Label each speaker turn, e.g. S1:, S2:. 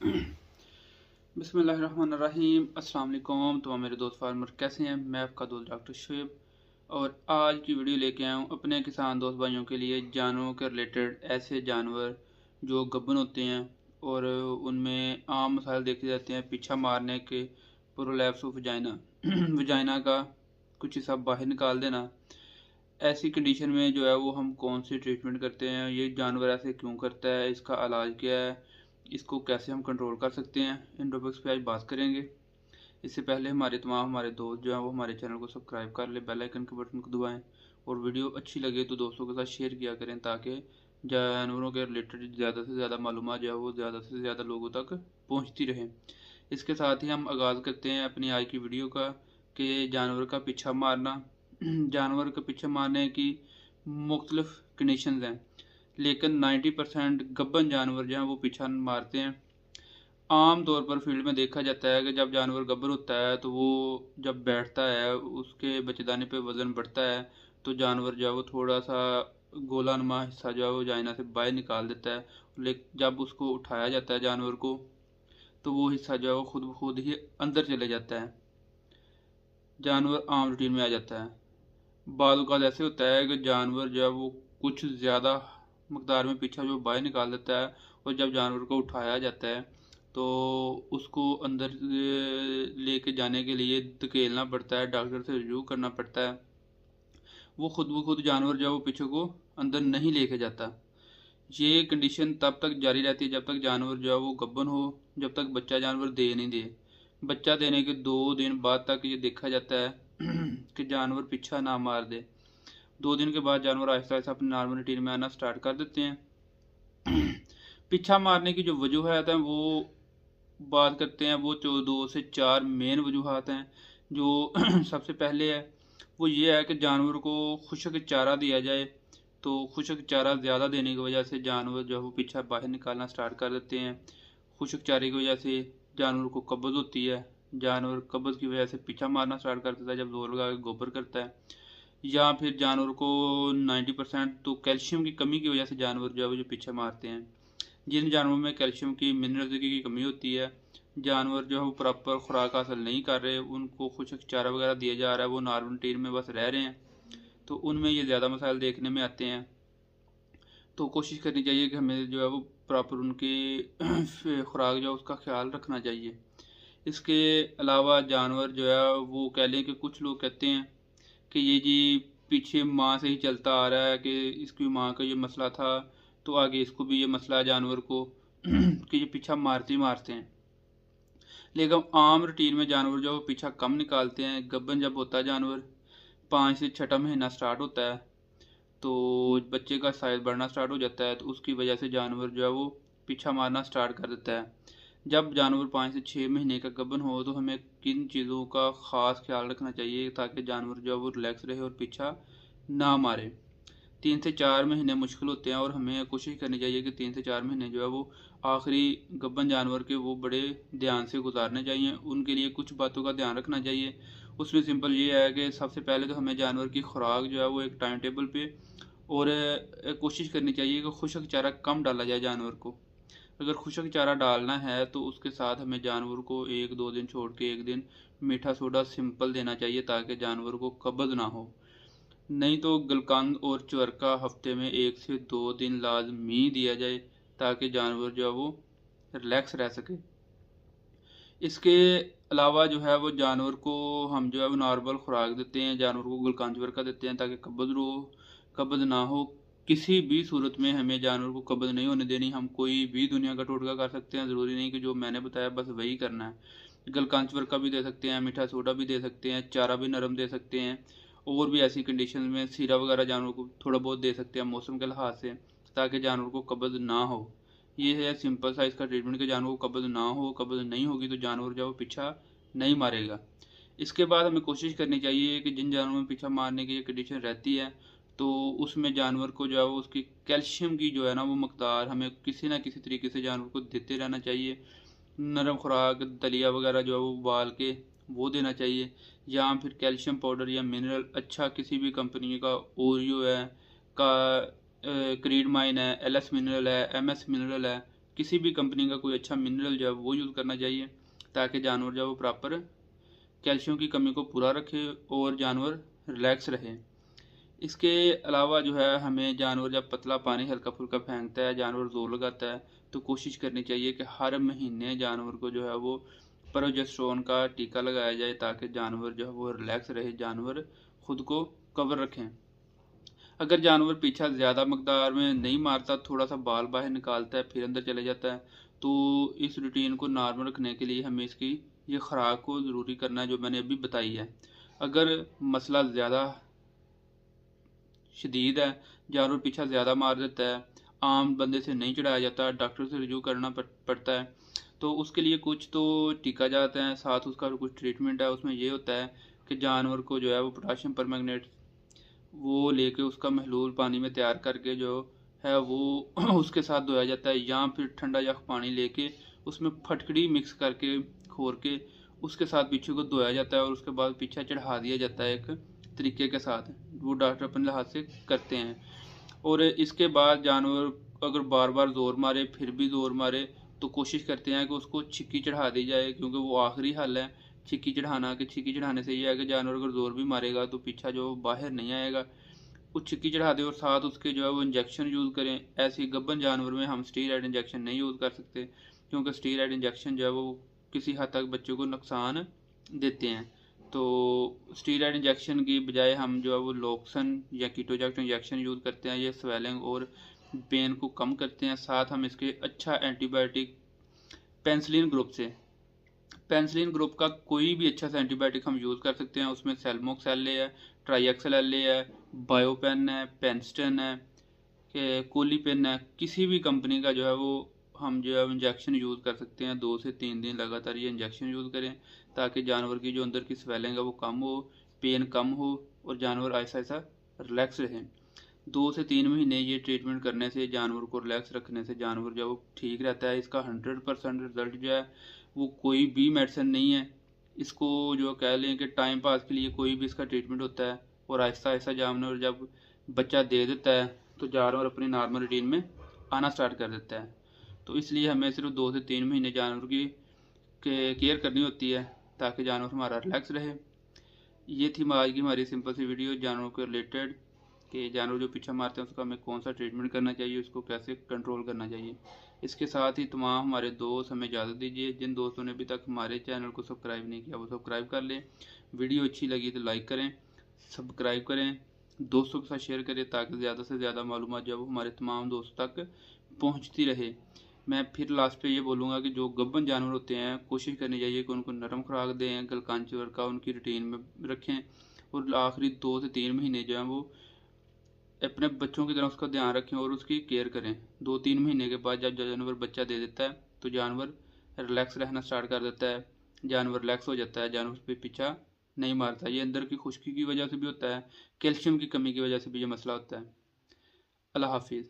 S1: बिस्मिल्लाहिर्रहमानिर्रहीम। अस्सलाम वालेकुम। तो मेरे दोस्त फार्मर कैसे हैं? मैं आपका दोस्त डॉक्टर शुएब और आज की वीडियो लेके आया हूँ अपने किसान दोस्त भाइयों के लिए जानवरों के रिलेटेड। ऐसे जानवर जो गब्बन होते हैं और उनमें आम मसाइल देखे जाते हैं, पीछा मारने के, प्रोलैप्स ऑफ वजाइना वजाइना का कुछ हिस्सा बाहर निकाल देना। ऐसी कंडीशन में जो है वो हम कौन सी ट्रीटमेंट करते हैं, ये जानवर ऐसे क्यों करता है, इसका इलाज क्या है, इसको कैसे हम कंट्रोल कर सकते हैं, इन टॉपिक्स पे आज बात करेंगे। इससे पहले हमारे दोस्त जो हैं वो हमारे चैनल को सब्सक्राइब कर ले, बेल आइकन के बटन को दबाएं और वीडियो अच्छी लगे तो दोस्तों के साथ शेयर किया करें ताकि जानवरों के रिलेटेड ज़्यादा से ज़्यादा मालूमात जो है वो ज़्यादा से ज़्यादा लोगों तक पहुँचती रहे। इसके साथ ही हम आगाज़ करते हैं अपनी आज की वीडियो का कि जानवर का पीछा मारना। जानवर का पीछा मारने की मुख्तलिफ कंडीशंस हैं, लेकिन 90% गब्बन जानवर जो हैं वो पीछा मारते हैं। आम तौर पर फील्ड में देखा जाता है कि जब जानवर गब्बर होता है तो वो जब बैठता है उसके बच्चेदानी पे वज़न बढ़ता है तो जानवर जो है वो थोड़ा सा गोलानुमा हिस्सा जो है वो जाइना से बाहर निकाल देता है। लेकिन जब उसको उठाया जाता है जानवर को तो वो हिस्सा जो है वो खुद ब खुद ही अंदर चले जाता है, जानवर आम रूटीन में आ जाता है। बाद औक़ात ऐसे होता है कि जानवर जो है वो कुछ ज़्यादा मकदार में पीछा जो बाहर निकाल देता है और जब जानवर को उठाया जाता है तो उसको अंदर लेके जाने के लिए धकेलना पड़ता है, डॉक्टर से रजू करना पड़ता है। वो खुद ब खुद जानवर जो है वो पीछे को अंदर नहीं लेके जाता। ये कंडीशन तब तक जारी रहती है जब तक जानवर जो है वो गब्बन हो, जब तक बच्चा जानवर दे नहीं दे। बच्चा देने के 2 दिन बाद तक ये देखा जाता है कि जानवर पीछा ना मार दे। 2 दिन के बाद जानवर आहिस्ता आहिस्ता अपनी नॉर्मल रूटीन में आना स्टार्ट कर देते हैं। पीछा मारने की जो वजूहत हैं वो बात करते हैं, वो 2 से 4 मेन वजूहत हैं। जो सबसे पहले है वो ये है कि जानवर को खुशक चारा दिया जाए, तो खुशक चारा ज़्यादा देने की वजह से जानवर जो है वो पीछा बाहर निकालना स्टार्ट कर देते हैं। खुशक चारे की वजह से जानवर को कब्ज़ होती है, जानवर कब्ज़ की वजह से पीछा मारना स्टार्ट कर देता है जब जोर लगा के गोबर करता है। या फिर जानवर को 90% तो कैल्शियम की कमी की वजह से जानवर जो है वो जो पीछे मारते हैं। जिन जानवरों में कैल्शियम की, मिनरल्स की कमी होती है, जानवर जो है वो प्रॉपर खुराक हासिल नहीं कर रहे, उनको खुशक चारा वगैरह दिया जा रहा है, वो नॉर्मल रूटीन में बस रह रहे हैं, तो उनमें ये ज़्यादा मसाइल देखने में आते हैं। तो कोशिश करनी चाहिए कि हमें जो है वो प्रॉपर उनकी खुराक जो है उसका ख्याल रखना चाहिए। इसके अलावा जानवर जो है वो कह लें कि कुछ लोग कहते हैं कि ये जी पीछे माँ से ही चलता आ रहा है कि इसकी माँ का ये मसला था तो आगे इसको भी ये मसला है जानवर को कि ये पीछा मारते ही मारते हैं। लेकिन आम रूटीन में जानवर जो पीछा कम निकालते हैं। गब्बन जब होता है जानवर 5 से 6 महीना स्टार्ट होता है तो बच्चे का साइज बढ़ना स्टार्ट हो जाता है, तो उसकी वजह से जानवर जो है वो पीछा मारना स्टार्ट कर देता है। जब जानवर 5 से 6 महीने का गब्बन हो तो हमें किन चीज़ों का ख़ास ख्याल रखना चाहिए ताकि जानवर जो है वो रिलैक्स रहे और पीछा ना मारे। 3 से 4 महीने मुश्किल होते हैं और हमें कोशिश करनी चाहिए कि 3 से 4 महीने जो है वो आखिरी गब्बन जानवर के वो बड़े ध्यान से गुजारने चाहिए। उनके लिए कुछ बातों का ध्यान रखना चाहिए। उसमें सिंपल ये है कि सबसे पहले तो हमें जानवर की खुराक जो है वो एक टाइम टेबल पे और कोशिश करनी चाहिए कि खुशक चारा कम डाला जाए जानवर को। अगर खुशक चारा डालना है तो उसके साथ हमें जानवर को 1-2 दिन छोड़ के एक दिन मीठा सोडा सिंपल देना चाहिए ताकि जानवर को कब्ज़ ना हो। नहीं तो गलकंद और चरका हफ्ते में 1 से 2 दिन लाजमी दिया जाए ताकि जानवर जो है वो रिलैक्स रह सके। इसके अलावा जो है वो जानवर को हम जो है वो नॉर्मल खुराक देते हैं, जानवर को गलकंद चरका देते हैं ताकि कब्ज़ ना हो। किसी भी सूरत में हमें जानवर को कब्ज़ नहीं होने देनी। हम कोई भी दुनिया का टोटका कर सकते हैं, ज़रूरी नहीं कि जो मैंने बताया बस वही करना है। गलकंद चरका भी दे सकते हैं, मीठा सोडा भी दे सकते हैं, चारा भी नरम दे सकते हैं और भी ऐसी कंडीशन में सीरा वगैरह जानवर को थोड़ा बहुत दे सकते हैं मौसम के लिहाज से ताकि जानवर को कब्ज़ ना हो। ये है सिंपल सा इसका ट्रीटमेंट कि जानवर को कब्ज़ ना हो। कब्ज़ नहीं होगी तो जानवर जो है वो पीछा नहीं मारेगा। इसके बाद हमें कोशिश करनी चाहिए कि जिन जानवरों में पीछा मारने की ये कंडीशन रहती है तो उसमें जानवर को जो है वो उसकी कैल्शियम की जो है ना वो मकदार हमें किसी ना किसी तरीके से जानवर को देते रहना चाहिए। नरम खुराक दलिया वगैरह जो है वो उबाल के वो देना चाहिए, या फिर कैल्शियम पाउडर या मिनरल अच्छा किसी भी कंपनी का ओरियो है का क्रीड माइन है, एलएस मिनरल है, एमएस मिनरल है, किसी भी कंपनी का कोई अच्छा मिनरल जो है वो यूज़ करना चाहिए, ताकि जानवर जो है वो प्रॉपर कैल्शियम की कमी को पूरा रखे और जानवर रिलैक्स रहे। इसके अलावा जो है हमें जानवर जब पतला पानी हल्का फुल्का फेंकता है, जानवर जोर लगाता है, तो कोशिश करनी चाहिए कि हर महीने जानवर को जो है वो प्रोजेस्टेरोन का टीका लगाया जाए, ताकि जानवर जो है वो रिलैक्स रहे, जानवर खुद को कवर रखें। अगर जानवर पीछा ज़्यादा मकदार में नहीं मारता, थोड़ा सा बाल बाहर निकालता है फिर अंदर चले जाता है, तो इस रूटीन को नॉर्मल रखने के लिए हमें इसकी ये खुराक को ज़रूरी करना है जो मैंने अभी बताई है। अगर मसला ज़्यादा शदीद है, जानवर पीछा ज़्यादा मार देता है, आम बंदे से नहीं चढ़ाया जाता, डॉक्टर से रिव्यू करना पड़ता है, तो उसके लिए कुछ तो टीका जाता है, साथ उसका कुछ ट्रीटमेंट है। उसमें ये होता है कि जानवर को जो है वो पोटाशियम परमैंगनेट वो लेके उसका महलूल पानी में तैयार करके जो है वो उसके साथ धोया जाता है, या फिर ठंडा यख पानी लेके उसमें फटकड़ी मिक्स करके खोर के उसके साथ पीछे को धोया जाता है, और उसके बाद पीछा चढ़ा दिया जाता है एक तरीके के साथ, वो डॉक्टर अपने लिहाज से करते हैं। और इसके बाद जानवर अगर बार बार ज़ोर मारे फिर भी ज़ोर मारे, तो कोशिश करते हैं कि उसको छिक्की चढ़ा दी जाए, क्योंकि वो आखिरी हल है छिक्की चढ़ाना। कि छिक्की चढ़ाने से ये है कि जानवर अगर ज़ोर भी मारेगा तो पीछा जो बाहर नहीं आएगा, वो छिक्की चढ़ा दे, और साथ उसके जो है वो इंजेक्शन यूज़ करें। ऐसे ही गब्बन जानवर में हम स्टीरॉयड इंजेक्शन नहीं यूज़ कर सकते, क्योंकि स्टीरॉयड इंजेक्शन जो है वो किसी हद तक बच्चों को नुकसान देते हैं। तो स्टीरॉयड इंजेक्शन की बजाय हम जो है वो लोक्सन या कीटोजैक्ट इंजेक्शन यूज़ करते हैं। ये स्वेलिंग और पेन को कम करते हैं। साथ हम इसके अच्छा एंटीबायोटिक पेंसिलिन ग्रुप से, पेंसिलिन ग्रुप का कोई भी अच्छा सा एंटीबायोटिक हम यूज़ कर सकते हैं। उसमें सेलमोक्सेल है, ट्राईएक्सल है, बायोपेन है, पेंस्टन है, कोलीपेन है, किसी भी कंपनी का जो है वो हम जो है इंजेक्शन यूज़ कर सकते हैं। 2 से 3 दिन लगातार ये इंजेक्शन यूज़ करें, ताकि जानवर की जो अंदर की स्वेलिंग है वो कम हो, पेन कम हो, और जानवर ऐसा ऐसा रिलैक्स रहे। 2 से 3 महीने ये ट्रीटमेंट करने से, जानवर को रिलैक्स रखने से जानवर जो है वो ठीक रहता है। इसका 100% रिजल्ट जो है वो कोई भी मेडिसिन नहीं है। इसको जो कह लें कि टाइम पास के लिए कोई भी इसका ट्रीटमेंट होता है, और आहिस्ता आहिस्ता जानवर जब बच्चा दे देता है तो जानवर अपनी नॉर्मल रूटीन में आना स्टार्ट कर देता है। तो इसलिए हमें सिर्फ 2 से 3 महीने जानवर की केयर करनी होती है, ताकि जानवर हमारा रिलैक्स रहे। ये थी आज की हमारी सिंपल सी वीडियो जानवरों के रिलेटेड, कि जानवर जो पीछा मारते हैं उसका हमें कौन सा ट्रीटमेंट करना चाहिए, उसको कैसे कंट्रोल करना चाहिए। इसके साथ ही तमाम हमारे दोस्त हमें इजाज़त दीजिए। जिन दोस्तों ने अभी तक हमारे चैनल को सब्सक्राइब नहीं किया वो सब्सक्राइब कर लें। वीडियो अच्छी लगी तो लाइक करें, सब्सक्राइब करें, दोस्तों के साथ शेयर करें, ताकि ज़्यादा से ज़्यादा मालूमात जो है हमारे तमाम दोस्तों तक पहुँचती रहे। मैं फिर लास्ट पे ये बोलूँगा कि जो गब्बन जानवर होते हैं कोशिश करनी चाहिए कि उनको नरम खुराक दें, गलकांचवर का उनकी रूटीन में रखें, और आखिरी 2 से 3 महीने जो हैं वो अपने बच्चों की तरह उसका ध्यान रखें और उसकी केयर करें। 2-3 महीने के बाद जब जानवर बच्चा दे देता है तो जानवर रिलैक्स रहना स्टार्ट कर देता है, जानवर रिलैक्स हो जाता है, जानवर पे पीछा नहीं मारता। ये अंदर की खुश्की की वजह से भी होता है, कैल्शियम की कमी की वजह से भी ये मसला होता है। अल्लाह हाफिज़।